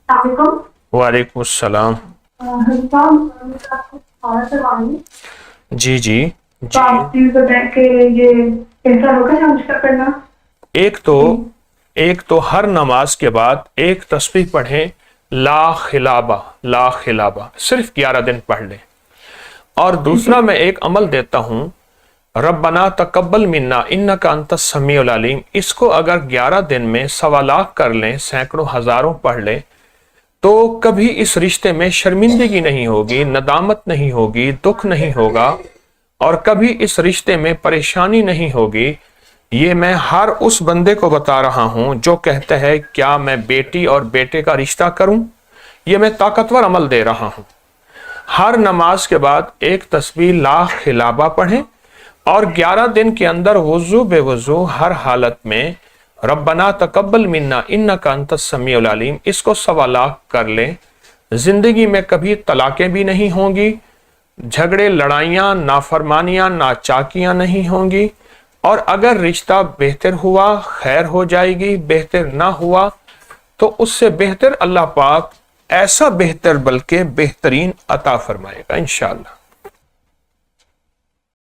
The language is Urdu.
السلام وعلیکم السلام۔ جی جی تو آپ یہ بتائیں کہ یہ کیسا ہوگا نماز کا کرنا؟ ایک تو ہر نماز کے بعد ایک تسبیح پڑھیں، لا خلابہ، لا خلابہ، صرف 11 دن پڑھ لیں۔ اور دوسرا میں ایک عمل دیتا ہوں، ربنا تقبل منا انک انت السمیع العلیم، اس کو اگر 11 دن میں 1.25 لاکھ کر لیں، سینکڑوں ہزاروں پڑھ لیں، تو کبھی اس رشتے میں شرمندگی نہیں ہوگی، ندامت نہیں ہوگی، دکھ نہیں ہوگا، اور کبھی اس رشتے میں پریشانی نہیں ہوگی۔ یہ میں ہر اس بندے کو بتا رہا ہوں جو کہتا ہے کیا میں بیٹی اور بیٹے کا رشتہ کروں، یہ میں طاقتور عمل دے رہا ہوں۔ ہر نماز کے بعد ایک تسبیح لا خلابہ پڑھیں، اور 11 دن کے اندر وضو بے وضو ہر حالت میں ربنا تقبل منا انک انت السمیع العلیم اس کو 1.25 لاکھ کر لیں۔ زندگی میں کبھی طلاقیں بھی نہیں ہوں گی، جھگڑے، لڑائیاں، نافرمانیاں، ناچاکیاں نہیں ہوں گی، اور اگر رشتہ بہتر ہوا خیر ہو جائے گی، بہتر نہ ہوا تو اس سے بہتر اللہ پاک ایسا بہتر بلکہ بہترین عطا فرمائے گا انشاءاللہ۔